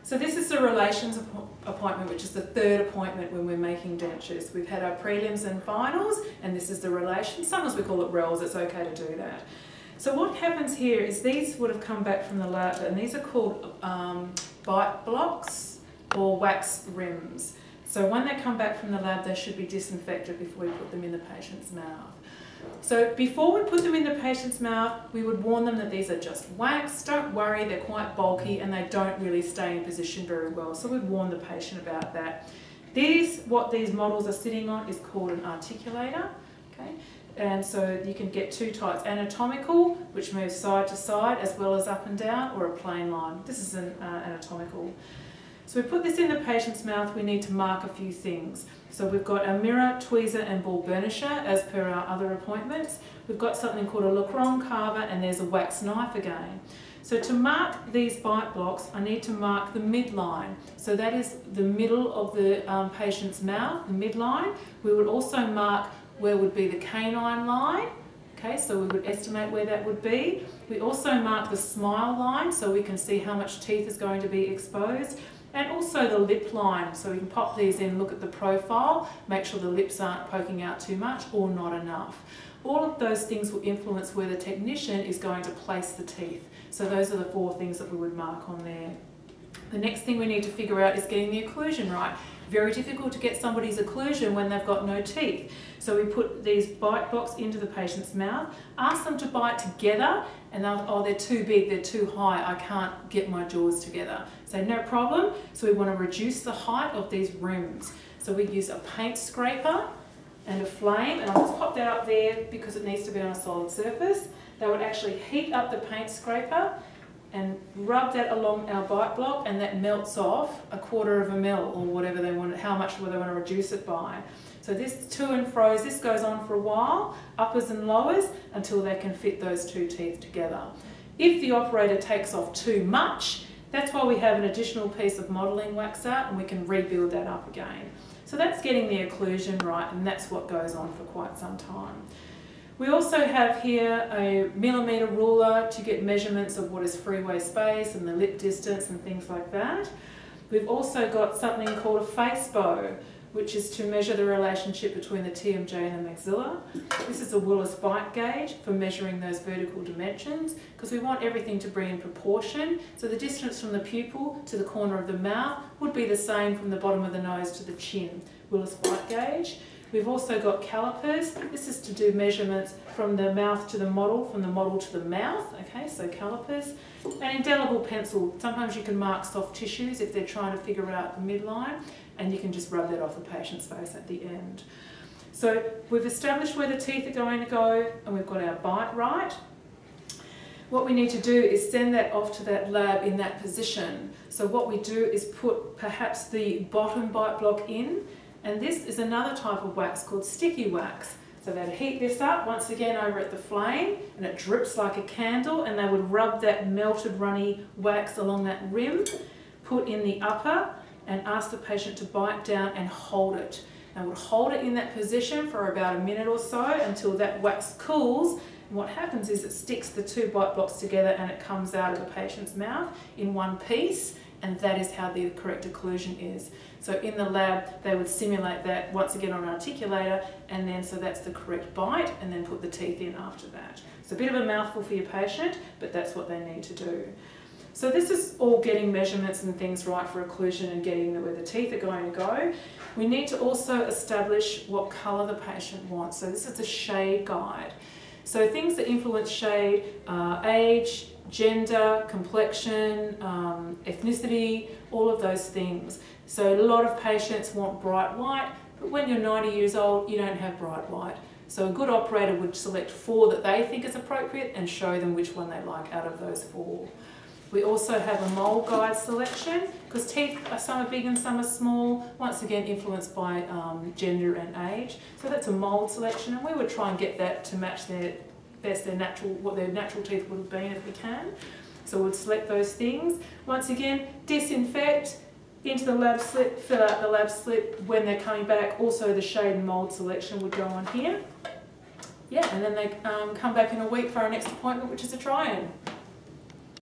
So this is the relations appointment, which is the third appointment when we're making dentures. We've had our prelims and finals, and this is the relations. Sometimes we call it rels, it's okay to do that. So what happens here is these would have come back from the lab, and these are called bite blocks or wax rims. So when they come back from the lab, they should be disinfected before we put them in the patient's mouth. So before we put them in the patient's mouth, we would warn them that these are just wax. Don't worry, they're quite bulky and they don't really stay in position very well. So we'd warn the patient about that. What these models are sitting on is called an articulator. Okay? And so you can get two types, anatomical, which moves side to side as well as up and down, or a plain line. This is an anatomical. So we put this in the patient's mouth, we need to mark a few things. So we've got a mirror, tweezer and ball burnisher as per our other appointments. We've got something called a Lacron carver, and there's a wax knife again. So to mark these bite blocks, I need to mark the midline. So that is the middle of the patient's mouth, the midline. We would also mark where would be the canine line. Okay, so we would estimate where that would be. We also mark the smile line so we can see how much teeth is going to be exposed. And also the lip line, so we can pop these in, look at the profile, make sure the lips aren't poking out too much or not enough. All of those things will influence where the technician is going to place the teeth. So those are the 4 things that we would mark on there. The next thing we need to figure out is getting the occlusion right. Very difficult to get somebody's occlusion when they've got no teeth. So we put these bite blocks into the patient's mouth, ask them to bite together, and they're too big, they're too high, I can't get my jaws together. So no problem. So we want to reduce the height of these rims. So we use a paint scraper and a flame, and I'll just pop that up there because it needs to be on a solid surface. They would actually heat up the paint scraper and rub that along our bite block, and that melts off 1/4 ml or whatever they want, how much they want to reduce it by. So this to and fro's, this goes on for a while, uppers and lowers, until they can fit those 2 teeth together. If the operator takes off too much, that's why we have an additional piece of modelling wax out, and we can rebuild that up again. So that's getting the occlusion right, and that's what goes on for quite some time. We also have here a millimetre ruler to get measurements of what is freeway space and the lip distance and things like that. We've also got something called a face bow, which is to measure the relationship between the TMJ and the maxilla. This is a Willis bite gauge for measuring those vertical dimensions, because we want everything to be in proportion. So the distance from the pupil to the corner of the mouth would be the same from the bottom of the nose to the chin. Willis bite gauge. We've also got calipers. This is to do measurements from the mouth to the model, from the model to the mouth. Okay, so calipers. An indelible pencil. Sometimes you can mark soft tissues if they're trying to figure out the midline, and you can just rub that off the patient's face at the end. So we've established where the teeth are going to go, and we've got our bite right. What we need to do is send that off to that lab in that position. So what we do is put perhaps the bottom bite block in, and this is another type of wax called sticky wax. So they'd heat this up once again over at the flame, and it drips like a candle, and they would rub that melted runny wax along that rim, put in the upper, and ask the patient to bite down and hold it. They would hold it in that position for about a minute or so until that wax cools. And what happens is it sticks the 2 bite blocks together, and it comes out of the patient's mouth in one piece, and that is how the correct occlusion is. So in the lab, they would simulate that once again on an articulator, and then so that's the correct bite, and then put the teeth in after that. It's a bit of a mouthful for your patient, but that's what they need to do. So this is all getting measurements and things right for occlusion and getting where the teeth are going to go. We need to also establish what colour the patient wants. So this is a shade guide. So things that influence shade are age, gender, complexion, ethnicity, all of those things. So a lot of patients want bright white, but when you're 90 years old, you don't have bright white. So a good operator would select 4 that they think is appropriate and show them which one they like out of those 4. We also have a mould guide selection, because teeth, some are big and some are small, once again influenced by gender and age. So that's a mould selection, and we would try and get that to match what their natural teeth would have been if we can. So we'd select those things. Once again, disinfect, into the lab slip, fill out the lab slip when they're coming back. Also the shade and mould selection would go on here. Yeah, and then they come back in a week for our next appointment, which is a try-in.